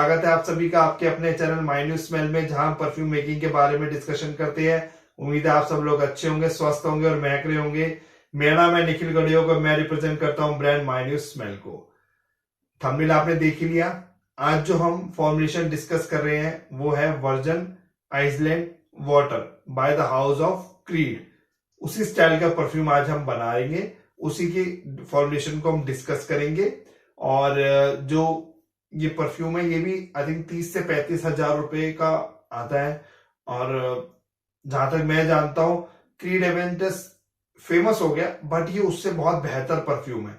स्वागत है आप सभी का आपके अपने चैनल माय न्यू स्मेल में, जहां परफ्यूम मेकिंग के बारे में डिस्कशन करते हैं। उम्मीद है आप सब लोग अच्छे होंगे, स्वस्थ होंगे और महक रहे होंगे। मेरा नाम है निखिल गढ़ियो को, मैं रिप्रेजेंट करता हूं ब्रांड माय न्यू स्मेल को। थंबनेल आपने देख ही लिया। आज जो हम फॉर्मुलेशन डिस्कस कर रहे हैं वो है Virgin Island water by the house of Creed. उसी स्टाइल का परफ्यूम आज हम बनाएंगे, उसी की फॉर्मुलेशन को हम डिस्कस करेंगे। और जो ये परफ्यूम है ये भी आई थिंक 30 से 35 हजार रुपए का आता है। और जहां तक मैं जानता हूं क्रीड एवेंटस फेमस हो गया, बट ये उससे बहुत बेहतर परफ्यूम है।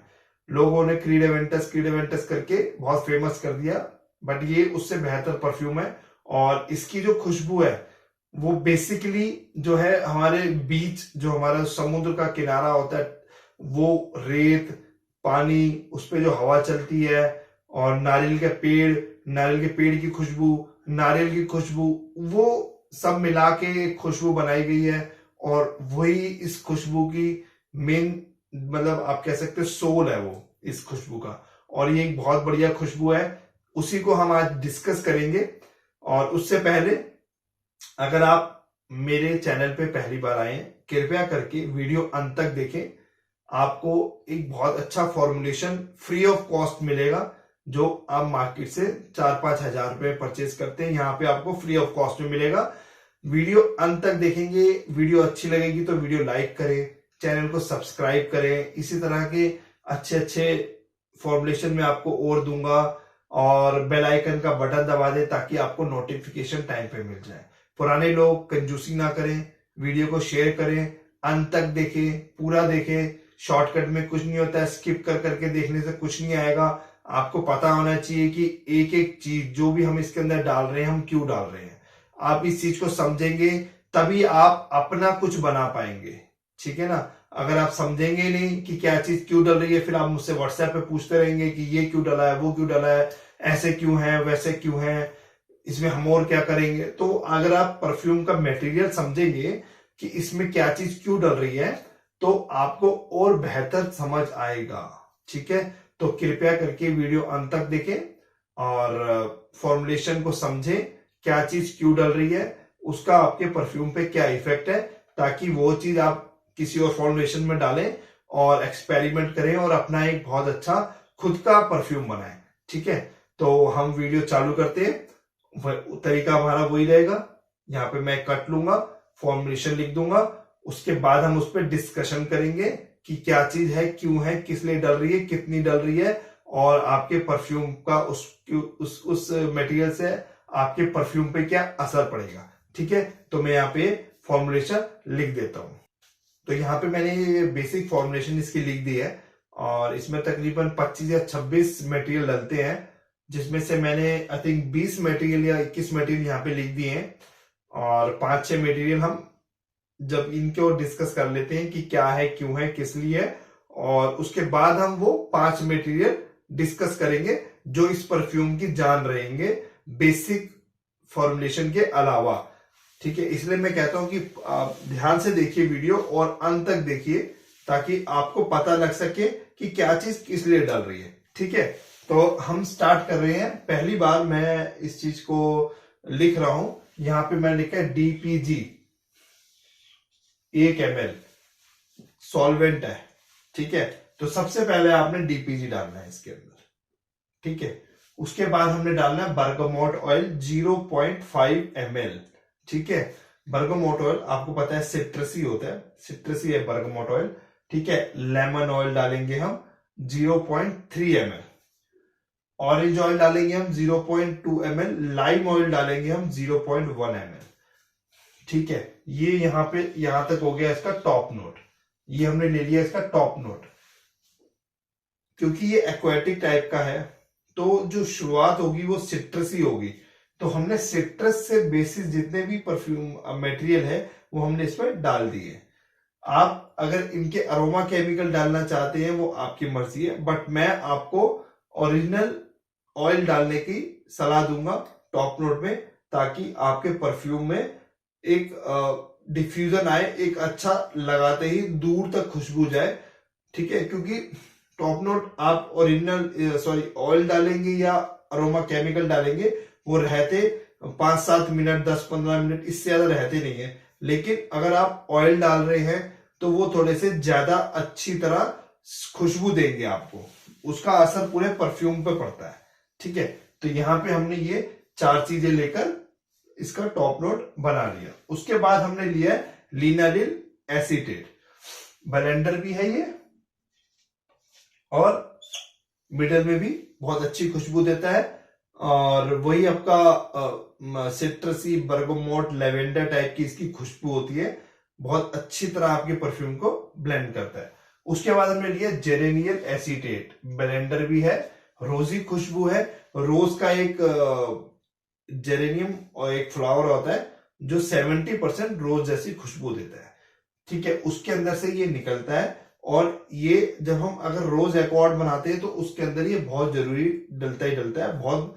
लोगों ने क्रीड एवेंटस करके बहुत फेमस कर दिया, बट ये उससे बेहतर परफ्यूम है। और इसकी जो खुशबू है वो बेसिकली जो है हमारे बीच, जो हमारा समुद्र का किनारा होता है, वो रेत पानी, उस पे जो हवा चलती है और नारियल के पेड़ की खुशबू, नारियल की खुशबू, वो सब मिला के खुशबू बनाई गई है। और वही इस खुशबू की मेन, मतलब आप कह सकते हैं सोल है वो इस खुशबू का। और ये एक बहुत बढ़िया खुशबू है, उसी को हम आज डिस्कस करेंगे। और उससे पहले अगर आप मेरे चैनल पे पहली बार आए, कृपया करके वीडियो अंत तक देखें। आपको एक बहुत अच्छा फॉर्मुलेशन फ्री ऑफ कॉस्ट मिलेगा, जो आप मार्केट से 4-5 हजार रुपए परचेज करते हैं, यहाँ पे आपको फ्री ऑफ कॉस्ट में मिलेगा। वीडियो अंत तक देखेंगे, वीडियो अच्छी लगेगी तो वीडियो लाइक करें, चैनल को सब्सक्राइब करें। इसी तरह के अच्छे अच्छे फॉर्मुलेशन में आपको और दूंगा। और बेल आइकन का बटन दबा दें ताकि आपको नोटिफिकेशन टाइम पे मिल जाए। पुराने लोग कंजूसी ना करें, वीडियो को शेयर करें, अंत तक देखें, पूरा देखें। शॉर्टकट में कुछ नहीं होता है, स्किप कर करके देखने से कुछ नहीं आएगा। आपको पता होना चाहिए कि एक एक चीज जो भी हम इसके अंदर डाल रहे हैं, हम क्यों डाल रहे हैं। आप इस चीज को समझेंगे तभी आप अपना कुछ बना पाएंगे, ठीक है ना। अगर आप समझेंगे नहीं कि क्या चीज क्यों डल रही है, फिर आप मुझसे व्हाट्सएप पे पूछते रहेंगे कि ये क्यों डला है, वो क्यों डला है, ऐसे क्यों है, वैसे क्यों है, इसमें हम और क्या करेंगे। तो अगर आप परफ्यूम का मटेरियल समझेंगे कि इसमें क्या चीज क्यों डल रही है, तो आपको और बेहतर समझ आएगा, ठीक है। तो कृपया करके वीडियो अंत तक देखें और फॉर्मुलेशन को समझें, क्या चीज क्यों डल रही है, उसका आपके परफ्यूम पे क्या इफेक्ट है, ताकि वो चीज आप किसी और फॉर्मुलेशन में डालें और एक्सपेरिमेंट करें और अपना एक बहुत अच्छा खुद का परफ्यूम बनाएं, ठीक है। तो हम वीडियो चालू करते हैं। तरीका हमारा वही रहेगा, यहाँ पे मैं कट लूंगा, फॉर्मुलेशन लिख दूंगा, उसके बाद हम उस पर डिस्कशन करेंगे कि क्या चीज है, क्यों है, किस लिए डल रही है, कितनी डल रही है, और आपके परफ्यूम का उस मटेरियल से आपके परफ्यूम पे क्या असर पड़ेगा, ठीक है। तो मैं यहाँ पे फॉर्मुलेशन लिख देता हूं। तो यहाँ पे मैंने ये बेसिक फॉर्मुलेशन इसकी लिख दी है, और इसमें तकरीबन 25 या 26 मटेरियल डलते हैं, जिसमें से मैंने आई थिंक 20 मटेरियल या 21 मटेरियल यहाँ पे लिख दिए हैं। और 5-6 मटेरियल हम जब इनको डिस्कस कर लेते हैं कि क्या है, क्यों है, किस लिए है, और उसके बाद हम वो 5 मटेरियल डिस्कस करेंगे जो इस परफ्यूम की जान रहेंगे बेसिक फॉर्मुलेशन के अलावा, ठीक है। इसलिए मैं कहता हूं कि आप ध्यान से देखिए वीडियो और अंत तक देखिए, ताकि आपको पता लग सके कि क्या चीज किस लिए डल रही है, ठीक है। तो हम स्टार्ट कर रहे हैं। पहली बार मैं इस चीज को लिख रहा हूं, यहां पे मैंने लिखा है DPG 1 ml सॉल्वेंट है, ठीक है। तो सबसे पहले आपने DPG डालना है इसके अंदर, ठीक है। उसके बाद हमने डालना है बर्गामोट ऑयल 0.5 ml, ठीक है। बर्गामोट ऑयल आपको पता है सिट्रसी होता है, सिट्रसी है बर्गामोट ऑयल, ठीक है। लेमन ऑयल डालेंगे हम 0.3 ml, ऑरेंज ऑयल डालेंगे हम 0.2 ml, लाइम ऑयल डालेंगे हम 0.1 ml, ठीक है। ये यहां पे यहां तक हो गया इसका टॉप नोट, ये हमने ले लिया इसका टॉप नोट। क्योंकि ये एक्वेटिक टाइप का है, तो जो शुरुआत होगी वो सिट्रसी होगी। तो हमने सिट्रस से बेसिस जितने भी परफ्यूम मटेरियल है वो हमने इसमें डाल दिए। आप अगर इनके अरोमा केमिकल डालना चाहते हैं वो आपकी मर्जी है, बट मैं आपको ओरिजिनल ऑयल डालने की सलाह दूंगा टॉप नोट में, ताकि आपके परफ्यूम में एक डिफ्यूजन आए, एक अच्छा लगाते ही दूर तक खुशबू जाए, ठीक है। क्योंकि टॉप नोट आप ओरिजिनल ऑयल डालेंगे या अरोमा केमिकल डालेंगे वो रहते 5-7 मिनट, 10-15 मिनट, इससे ज्यादा रहते नहीं है। लेकिन अगर आप ऑयल डाल रहे हैं तो वो थोड़े से ज्यादा अच्छी तरह खुशबू देंगे आपको, उसका असर पूरे परफ्यूम पे पड़ता है। ठीक है, तो यहाँ पे हमने ये 4 चीजें लेकर इसका टॉप नोट बना लिया। उसके बाद हमने लिया है लिनालिल एसीटेट, ब्लेंडर भी है ये और मिडल में भी बहुत अच्छी खुशबू देता है, और वही आपका सिट्रसी, बर्गमोट, लेवेंडर टाइप की इसकी खुशबू होती है, बहुत अच्छी तरह आपके परफ्यूम को ब्लेंड करता है। उसके बाद हमने लिया जेरेनियल एसीटेट, ब्लेंडर भी है, रोजी खुशबू है। रोज का एक जेरेनियम और एक फ्लावर होता है जो 70% रोज जैसी खुशबू देता है। ठीक है, उसके अंदर से ये निकलता है, और ये जब हम अगर रोज एक्वार्ड बनाते हैं तो उसके अंदर ये बहुत जरूरी डलता ही डलता है, बहुत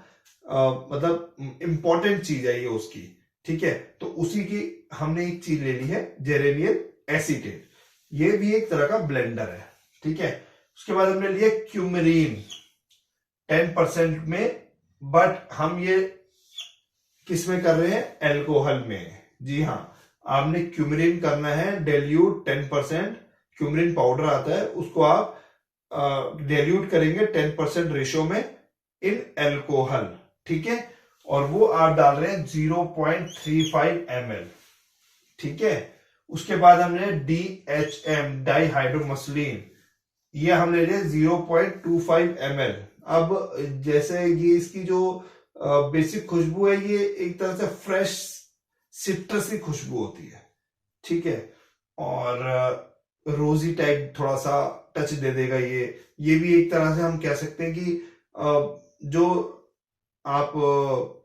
मतलब इंपॉर्टेंट चीज है ये उसकी। ठीक है, तो उसी की हमने एक चीज ले ली है जेरेनियल एसीटेट, ये भी एक तरह का ब्लेंडर है। ठीक है, उसके बाद हमने लिया क्यूमेरीन 10% में, बट हम ये किस में कर रहे हैं, एल्कोहल में। जी हाँ, आपने क्यूमेरीन करना है डेल्यूट 10%, क्यूमेरीन पाउडर आता है, उसको आप डेल्यूट करेंगे 10% रेशो में इन एल्कोहल। ठीक है, और वो आप डाल रहे हैं 0.35 ml। ठीक है, उसके बाद हमने DHM डाइहाइड्रोमसलिन, ये हमने ले 0.25 ml। अब जैसे ये इसकी जो बेसिक खुशबू है, ये एक तरह से फ्रेश सिट्रसी खुशबू होती है। ठीक है, और रोजी टाइप थोड़ा सा टच दे देगा ये भी एक तरह से हम कह सकते हैं कि जो आप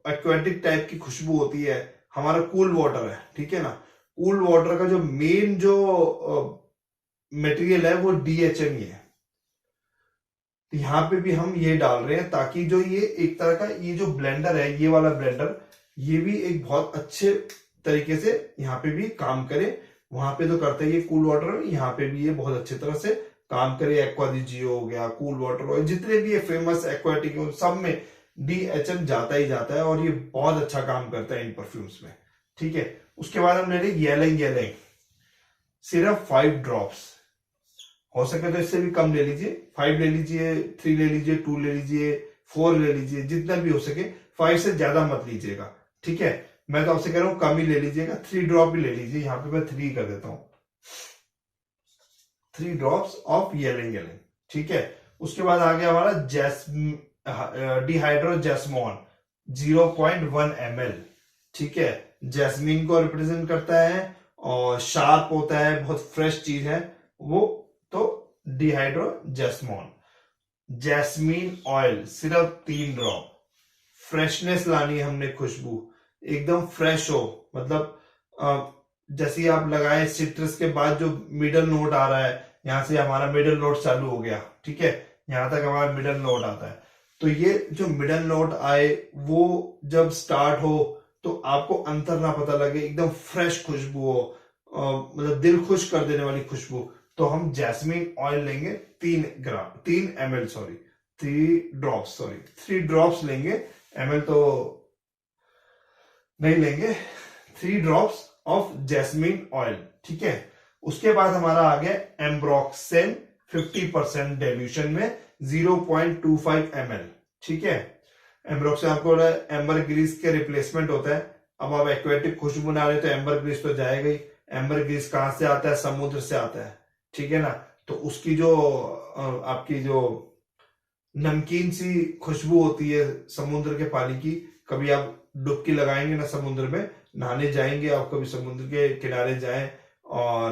एक्वेटिक टाइप की खुशबू होती है, हमारा कूल वाटर है। ठीक है ना, कूल वाटर का जो मेन जो मटेरियल है वो DHM ही है। तो यहाँ पे भी हम ये डाल रहे हैं ताकि जो ये एक तरह का ये जो ब्लेंडर है, ये वाला ब्लेंडर, ये भी एक बहुत अच्छे तरीके से यहाँ पे भी काम करे। वहां पे तो करता है ये कूल वाटर, यहाँ पे भी ये बहुत अच्छी तरह से काम करे। एक्वा दी जियो हो गया, कूल वाटर हो, जितने भी ये फेमस एक्वाटिक सब में DHM जाता ही जाता है, और ये बहुत अच्छा काम करता है इन परफ्यूम्स में। ठीक है, उसके बाद हम ले रहे येलेंग सिर्फ 5 ड्रॉप्स, हो सके तो इससे भी कम ले लीजिए, 5 ले लीजिए, 3 ले लीजिए, 2 ले लीजिए, 4 ले लीजिए, जितना भी हो सके, 5 से ज्यादा मत लीजिएगा। ठीक है, मैं तो आपसे कह रहा हूं कम ही ले लीजिएगा, 3 ड्रॉप भी ले लीजिए, यहां पे मैं 3 कर देता हूं, 3 ड्रॉप्स ऑफ येलेंग। ठीक है, उसके बाद आ गया हमारा डिहाइड्रो जैस्मोन 0.1 ml। ठीक है, जैस्मीन को रिप्रेजेंट करता है और शार्प होता है, बहुत फ्रेश चीज है वो, तो डिहाइड्रो जैस्मोन। जैस्मीन ऑयल सिर्फ 3 ड्रॉप, फ्रेशनेस लानी है हमने, खुशबू एकदम फ्रेश हो, मतलब जैसे आप लगाए सिट्रस के बाद जो मिडल नोट आ रहा है, यहां से हमारा मिडल नोट चालू हो गया। ठीक है, यहां तक हमारा मिडल नोट आता है, तो ये जो मिडल नोट आए वो जब स्टार्ट हो तो आपको अंतर ना पता लगे, एकदम फ्रेश खुशबू हो, मतलब दिल खुश कर देने वाली खुशबू, तो हम जैस्मीन ऑयल लेंगे 3 ड्रॉप्स लेंगे, ml तो नहीं लेंगे, 3 ड्रॉप्स ऑफ जैस्मीन ऑयल। ठीक है, उसके बाद हमारा आ गया एम्ब्रोक्सेन 50% डेल्यूशन में 0.25 ml। ठीक है, एम्ब्रोक्सेन आपको एम्बर ग्रीस के रिप्लेसमेंट होता है। अब आप एक्वेटिक खुशबू बना रहे तो एम्बर ग्रीस तो जाएगा ही। एम्बर ग्रीस कहां से आता है, समुद्र से आता है। ठीक है ना, तो उसकी जो आपकी जो नमकीन सी खुशबू होती है समुद्र के पानी की, कभी आप डुबकी लगाएंगे ना समुद्र में, नहाने जाएंगे आप, कभी समुद्र के किनारे जाएं, और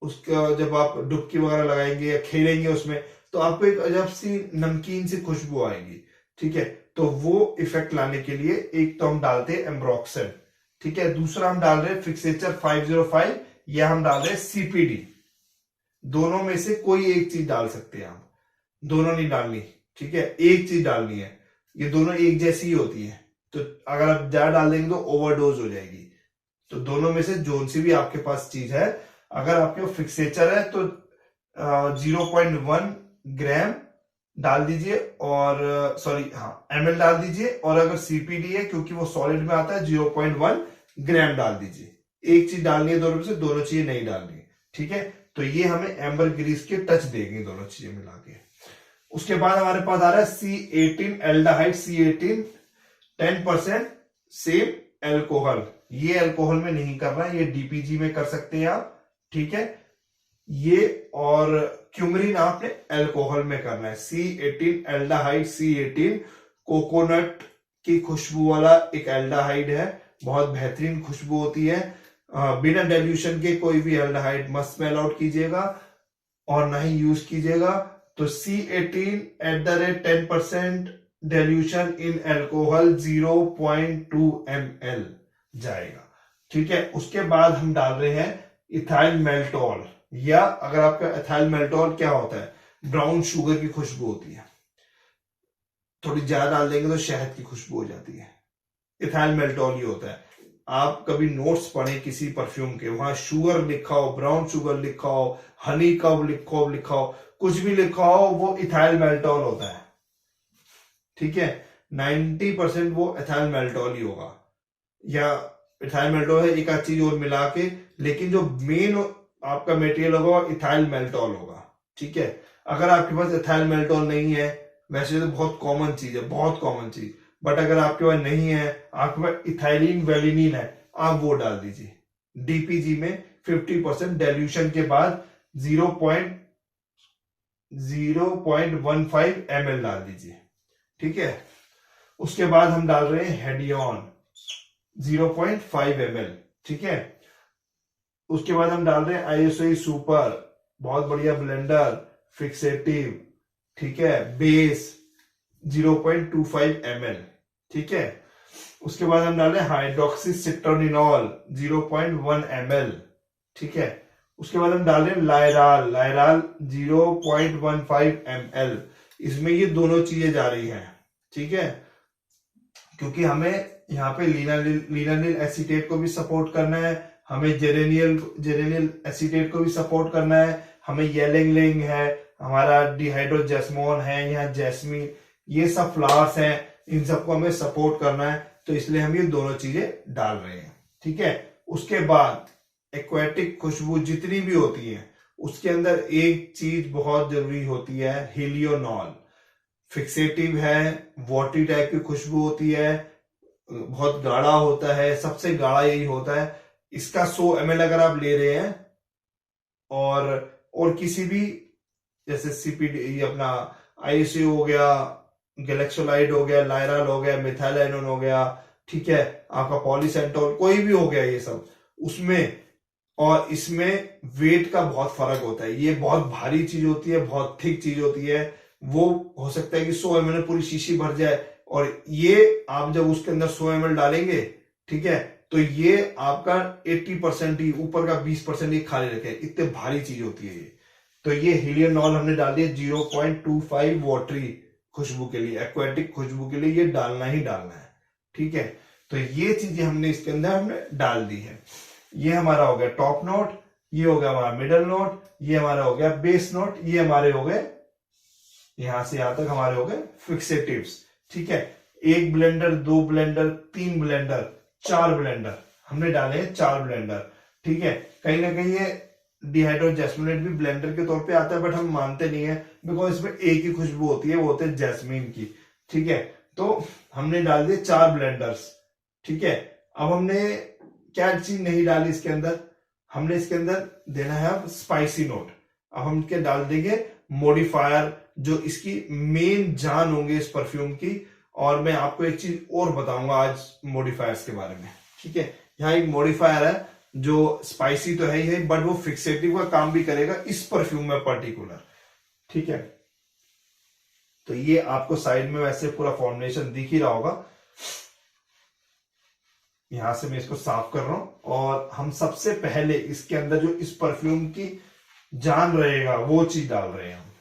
उसका जब आप डुबकी वगैरह लगाएंगे या खेलेंगे उसमें, तो आपको एक अजब सी नमकीन सी खुशबू आएगी। ठीक है, तो वो इफेक्ट लाने के लिए एक तो हम डालते हैं एम्ब्रोक्सेन। ठीक है, दूसरा हम डाल रहे हैं फिक्सेचर 505, या हम डाल रहे हैं CPD। दोनों में से कोई एक चीज डाल सकते हैं आप, दोनों नहीं डालनी। ठीक है, एक चीज डालनी है, ये दोनों एक जैसी ही होती है, तो अगर आप ज्यादा डाल देंगे तो ओवरडोज हो जाएगी। तो दोनों में से जोन सी भी आपके पास चीज है, अगर आपके फिक्सेचर है तो 0.1 ग्राम डाल दीजिए, और सॉरी हाँ ml डाल दीजिए, और अगर CPD है क्योंकि वो सॉलिड में आता है 0.1 ग्राम डाल दीजिए। एक चीज डालनी है दोनों में से, दोनों चीजें नहीं डालनी है, ठीक है। तो ये हमें एम्बर ग्रीस की टच देगी दोनों चीजें मिला के। उसके बाद हमारे पास आ रहा है C18 एल्डाहाइड, C18 10% सेम एल्कोहल। ये एल्कोहल में नहीं करना है, ये DPG में कर सकते हैं आप, ठीक है। ये और क्यूमरीन आपने एल्कोहल में करना है। C18 एल्डाहाइड, C18 कोकोनट की खुशबू वाला एक एल्डाहाइड है, बहुत बेहतरीन खुशबू होती है। बिना डेल्यूशन के कोई भी एल्डाहाइड मत स्मेल आउट कीजिएगा और ना ही यूज कीजिएगा। तो C18 at the rate 10% dilution in alcohol 0.2 ml जाएगा, ठीक है। उसके बाद हम डाल रहे हैं इथाइल मेल्टोल, या अगर आपका इथाइल मेल्टोल क्या होता है, ब्राउन शुगर की खुशबू होती है, थोड़ी ज्यादा डाल देंगे तो शहद की खुशबू हो जाती है। इथाइल मेल्टोल ही होता है। आप कभी नोट्स पढ़े किसी परफ्यूम के, वहां शुगर लिखा हो, ब्राउन शुगर लिखा हो, हनी कब लिखा हो, कुछ भी लिखा हो, वो इथाइल मेल्टोल होता है, ठीक है। 90% वो इथाइल मेल्टोल ही होगा, या इथाइल मेल्टोल है एक आध चीज और मिला के, लेकिन जो मेन आपका मटेरियल होगा वो इथाइल मेल्टोल होगा, ठीक है। अगर आपके पास इथाइल मेल्टोल नहीं है, वैसे तो बहुत कॉमन चीज है, बहुत कॉमन चीज, बट अगर आपके पास नहीं है, आपके पास इथाइलिन वेलिनिन है, आप वो डाल दीजिए। DPG में 50% डेल्यूशन के बाद 0.15 ml डाल दीजिए, ठीक है। उसके बाद हम डाल रहे हैं हेडियन 0.5 ml, ठीक है। उसके बाद हम डाल रहे हैं ISOE सुपर, बहुत बढ़िया ब्लेंडर, फिक्सेटिव, ठीक है, बेस 0.25 ml, ठीक है। उसके बाद हम डाल रहे हैं हाइड्रोक्सी सिट्रोनिनॉल 0.1 ml, ठीक है। उसके बाद हम डाल रहे हैं लायराल 0.15 ml। इसमें ये दोनों चीजें जा रही हैं, ठीक है, क्योंकि हमें यहाँ पे लिनानिल एसीटेट को भी सपोर्ट करना है, हमें जेरेनियल एसीटेट को भी सपोर्ट करना है, हमें येलिंगलिंग है, हमारा डिहाइड्रोजेस्मोन है, यहाँ जैस्मीन, ये सब फ्लावर्स हैं, इन सबको हमें सपोर्ट करना है, तो इसलिए हम ये दोनों चीजें डाल रहे हैं, ठीक है। उसके बाद एक्वेटिक खुशबू जितनी भी होती है, उसके अंदर एक चीज बहुत जरूरी होती है, हीलियोनॉल। फिक्सेटिव है, वाटरी टाइप की खुशबू होती है, बहुत गाढ़ा होता है, सबसे गाढ़ा यही होता है। इसका 100 ml अगर आप ले रहे हैं, और किसी भी जैसे CPD अपना ISO हो गया, गैलेक्सोलाइड हो गया, लायराल हो गया, मिथाइलएनोन हो गया, ठीक है, आपका पॉलीसेंटोल कोई भी हो गया, ये सब उसमें और इसमें वेट का बहुत फर्क होता है। ये बहुत भारी चीज होती है, बहुत थिक चीज होती है, वो हो सकता है कि 100 ml पूरी शीशी भर जाए, और ये आप जब उसके अंदर 100 ml डालेंगे, ठीक है, तो ये आपका 80% ही, ऊपर का 20% ही खाली रखे, इतने भारी चीज होती है ये। तो ये हीलियोनॉल हमने डाल दिया 0.25 वाटरी खुशबू के लिए, एक्वेटिक खुशबू के लिए ये डालना ही डालना है, ठीक है। तो ये चीजें हमने इसके अंदर हमने डाल दी है। ये हमारा हो गया टॉप नोट, ये हो गया हमारा मिडल नोट, ये हमारा हो गया बेस नोट, ये हमारे हो गए यहां से यहां तक हमारे हो गए फिक्सेटिव्स, ठीक है। 1 ब्लेंडर, 2 ब्लेंडर, 3 ब्लेंडर, 4 ब्लेंडर हमने डाले हैं, 4 ब्लेंडर, ठीक है। कहीं ना कहीं ये डिहाइड्रोजेस्मिनेट भी ब्लेंडर के तौर पे आता है, बट हम मानते नहीं है, बिकॉज इसमें एक ही खुशबू होती है, वो होते हैं जैस्मीन की, ठीक है। तो हमने डाल दिए 4 ब्लेंडर्स, ठीक है। अब हमने क्या चीज नहीं डाली इसके अंदर, हमने इसके अंदर देना है अब स्पाइसी नोट। अब हम क्या डाल देंगे, मॉडिफायर, जो इसकी मेन जान होंगे इस परफ्यूम की। और मैं आपको एक चीज और बताऊंगा आज मॉडिफायर्स के बारे में, ठीक है। यहाँ एक मॉडिफायर है जो स्पाइसी तो है ही है, बट वो फिक्सेटिव का काम भी करेगा इस परफ्यूम में पर्टिकुलर, ठीक है। तो ये आपको साइड में वैसे पूरा फॉर्मुलेशन दिख ही रहा होगा। यहां से मैं इसको साफ कर रहा हूं, और हम सबसे पहले इसके अंदर जो इस परफ्यूम की जान रहेगा वो चीज डाल रहे हैं हम।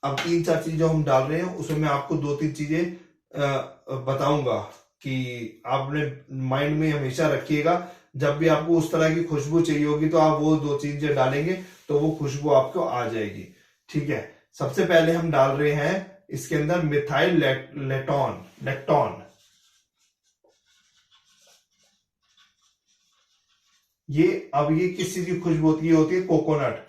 अब 3-4 चीज जो हम डाल रहे हैं उसमें मैं आपको 2-3 चीजें बताऊंगा कि आपने माइंड में हमेशा रखिएगा, जब भी आपको उस तरह की खुशबू चाहिए होगी तो आप वो 2 चीजें डालेंगे तो वो खुशबू आपको आ जाएगी, ठीक है। सबसे पहले हम डाल रहे हैं इसके अंदर मिथाइल लेक्टोन। अब ये किस चीज की खुशबू होती है कोकोनट।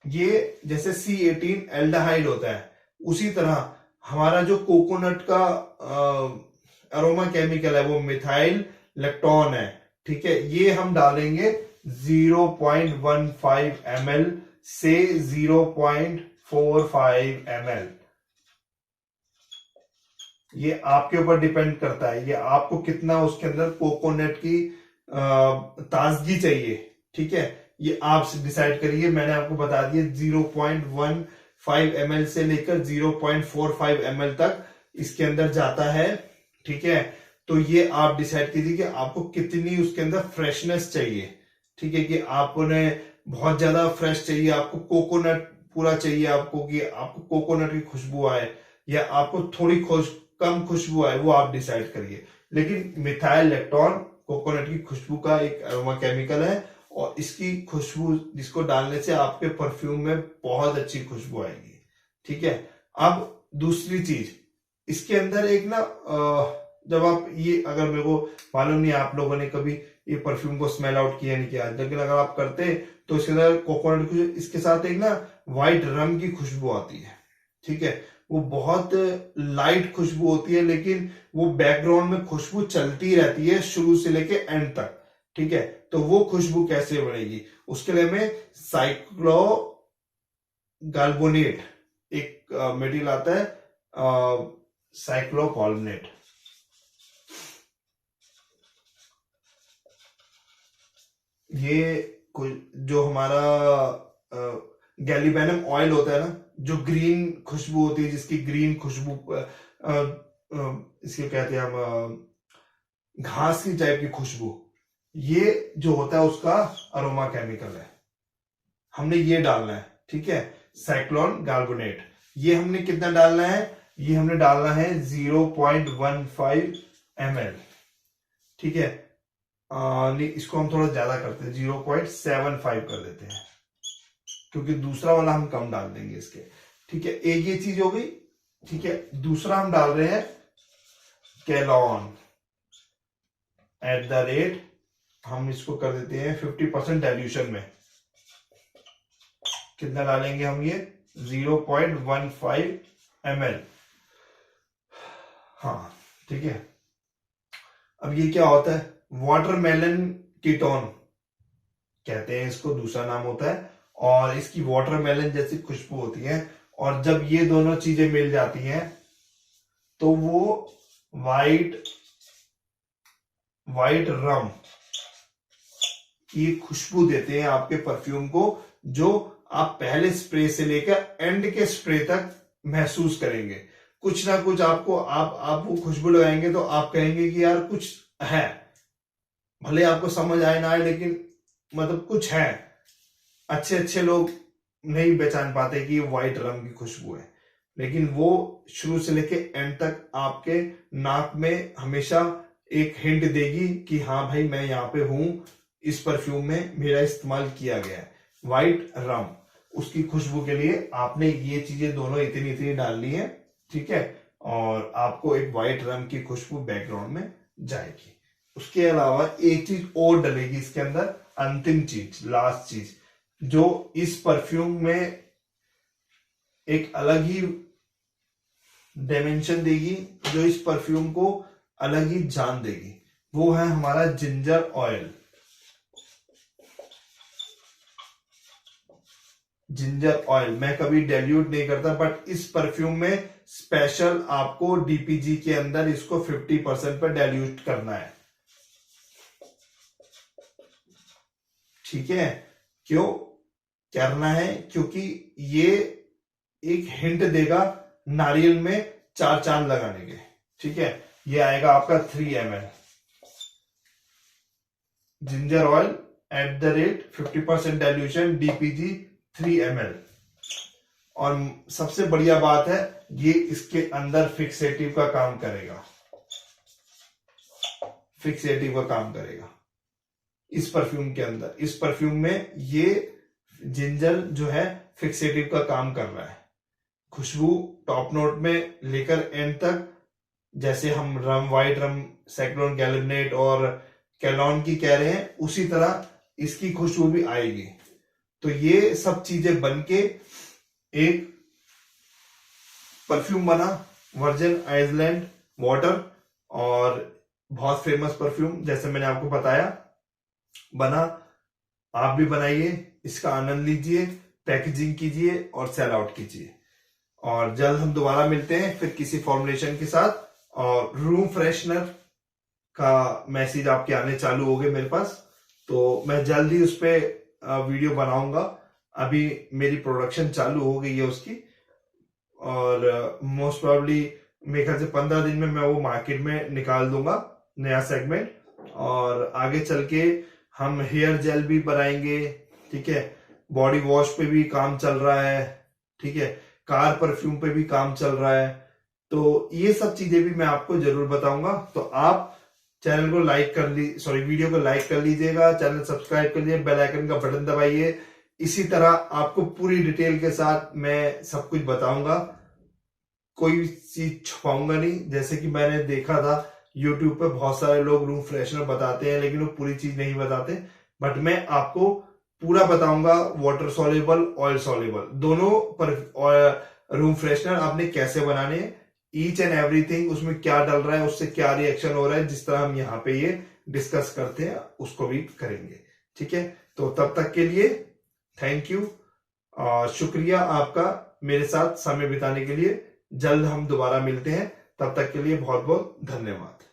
ये जैसे C18 एल्डिहाइड होता है, उसी तरह हमारा जो कोकोनट का अरोमा केमिकल है वो मिथाइल लेक्टोन है। ठीक है, ये हम डालेंगे 0.15 ml से 0.45 ml। ये आपके ऊपर डिपेंड करता है, ये आपको कितना उसके अंदर कोकोनट की ताजगी चाहिए। ठीक है, ये आप डिसाइड करिए। मैंने आपको बता दिया 0.15 ml से लेकर 0.45 ml तक इसके अंदर जाता है। ठीक है, तो ये आप डिसाइड कीजिए कि आपको कितनी उसके अंदर फ्रेशनेस चाहिए। ठीक है, कि आपने बहुत ज्यादा फ्रेश चाहिए, आपको कोकोनट पूरा चाहिए, आपको कि आपको कोकोनट की खुशबू आए, या आपको थोड़ी कम खुशबू आए, वो आप डिसाइड करिए। लेकिन मिथाइल लेक्टोन कोकोनट की खुशबू का एक अरोमा केमिकल है, और इसकी खुशबू जिसको डालने से आपके परफ्यूम में बहुत अच्छी खुशबू आएगी। ठीक है, अब दूसरी चीज इसके अंदर एक ना, जब आप ये, अगर मेरे को मालूम नहीं आप लोगों ने कभी ये परफ्यूम को स्मेल आउट किया नहीं किया, लेकिन अगर आप करते तो इसके अंदर कोकोनट की, इसके साथ एक ना व्हाइट रम की खुशबू आती है। ठीक है, वो बहुत लाइट खुशबू होती है, लेकिन वो बैकग्राउंड में खुशबू चलती रहती है शुरू से लेके एंड तक। ठीक है, तो वो खुशबू कैसे बनेगी, उसके लिए में साइक्लोगाल्बोनेट एक मेटीरियल आता है, साइक्लोकॉल्बोनेट। ये जो हमारा गैलीबैनम ऑयल होता है ना, जो ग्रीन खुशबू होती है, जिसकी ग्रीन खुशबू इसके कहते हैं हम घास की टाइप की खुशबू, ये जो होता है उसका अरोमा केमिकल है। हमने ये डालना है। ठीक है, साइक्लोन गाल्बोनेट। ये हमने कितना डालना है, ये हमने डालना है 0.15 ml। ठीक है, नहीं, इसको हम थोड़ा ज्यादा करते हैं, 0.75 कर देते हैं, क्योंकि दूसरा वाला हम कम डाल देंगे इसके। ठीक है, एक ये चीज हो गई। ठीक है, दूसरा हम डाल रहे हैं कैलॉन @ हम इसको कर देते हैं 50% डाइल्यूशन में। कितना डालेंगे हम, ये 0.15 ml। हाँ, ठीक है। अब ये क्या होता है, वाटरमेलन कीटोन कहते हैं इसको, दूसरा नाम होता है, और इसकी वाटरमेलन जैसी खुशबू होती है। और जब ये दोनों चीजें मिल जाती हैं तो वो वाइट रम की खुशबू देते हैं आपके परफ्यूम को, जो आप पहले स्प्रे से लेकर एंड के स्प्रे तक महसूस करेंगे। कुछ ना कुछ आपको, आप वो खुशबू लगाएंगे तो आप कहेंगे कि यार कुछ है, भले आपको समझ आए ना आए, लेकिन मतलब कुछ है। अच्छे लोग नहीं पहचान पाते कि ये व्हाइट रम की खुशबू है, लेकिन वो शुरू से लेके एंड तक आपके नाक में हमेशा एक हिंट देगी कि हाँ भाई, मैं यहाँ पे हूं, इस परफ्यूम में मेरा इस्तेमाल किया गया है। व्हाइट रम, उसकी खुशबू के लिए आपने ये चीजें दोनों इतनी डालनी है। ठीक है, और आपको एक व्हाइट रम की खुशबू बैकग्राउंड में जाएगी। उसके अलावा एक चीज और डलेगी इसके अंदर, अंतिम चीज, लास्ट चीज, जो इस परफ्यूम में एक अलग ही डायमेंशन देगी, जो इस परफ्यूम को अलग ही जान देगी, वो है हमारा जिंजर ऑयल। जिंजर ऑयल मैं कभी डाइल्यूट नहीं करता, बट इस परफ्यूम में स्पेशल आपको डीपीजी के अंदर इसको 50% पर डाइल्यूट करना है। ठीक है, क्यों करना है, क्योंकि ये एक हिंट देगा नारियल में 4 चांद लगाने के। ठीक है, ये आएगा आपका 3 ml ginger oil @ 50% dilution DPG 3 ml। और सबसे बढ़िया बात है, ये इसके अंदर फिक्सेटिव का काम करेगा, फिक्सेटिव का काम करेगा इस परफ्यूम के अंदर। इस परफ्यूम में ये जिंजर जो है फिक्सेटिव का काम कर रहा है, खुशबू टॉप नोट में लेकर एंड तक, जैसे हम रम, व्हाइट रम, सैक्रोन, गैलिबनेट और कैलॉन की कह रहे हैं, उसी तरह इसकी खुशबू भी आएगी। तो ये सब चीजें बनके एक परफ्यूम बना, वर्जिन आइसलैंड वाटर, और बहुत फेमस परफ्यूम जैसे मैंने आपको बताया बना। आप भी बनाइए, इसका आनंद लीजिए, पैकेजिंग कीजिए और सेल आउट कीजिए। और जल्द हम दोबारा मिलते हैं फिर किसी फॉर्मुलेशन के साथ, और रूम फ्रेशनर का मैसेज आपके आने चालू हो गए मेरे पास, तो मैं जल्द ही उस पर वीडियो बनाऊंगा। अभी मेरी प्रोडक्शन चालू हो गई है उसकी, और मोस्ट प्रोबेबली मेरे ख्याल से 15 दिन में मैं वो मार्केट में निकाल दूंगा, नया सेगमेंट। और आगे चल के हम हेयर जेल भी बनाएंगे, ठीक है, बॉडी वॉश पे भी काम चल रहा है, ठीक है, कार परफ्यूम पे भी काम चल रहा है। तो ये सब चीजें भी मैं आपको जरूर बताऊंगा। तो आप चैनल को लाइक कर वीडियो को लाइक कर लीजिएगा, चैनल सब्सक्राइब कर लीजिए, बेल आइकन का बटन दबाइए। इसी तरह आपको पूरी डिटेल के साथ मैं सब कुछ बताऊंगा, कोई चीज छुपाऊंगा नहीं। जैसे कि मैंने देखा था यूट्यूब पे बहुत सारे लोग रूम फ्रेशनर बताते हैं लेकिन वो पूरी चीज नहीं बताते, बट मैं आपको पूरा बताऊंगा, वाटर सॉल्युबल, ऑयल सॉल्युबल, दोनों पर रूम फ्रेशनर आपने कैसे बनाने, ईच एंड एवरीथिंग, उसमें क्या डल रहा है, उससे क्या रिएक्शन हो रहा है, जिस तरह हम यहाँ पे ये डिस्कस करते हैं उसको भी करेंगे, ठीक है। तो तब तक के लिए थैंक यू और शुक्रिया आपका मेरे साथ समय बिताने के लिए। जल्द हम दोबारा मिलते हैं, तब तक के लिए बहुत बहुत धन्यवाद।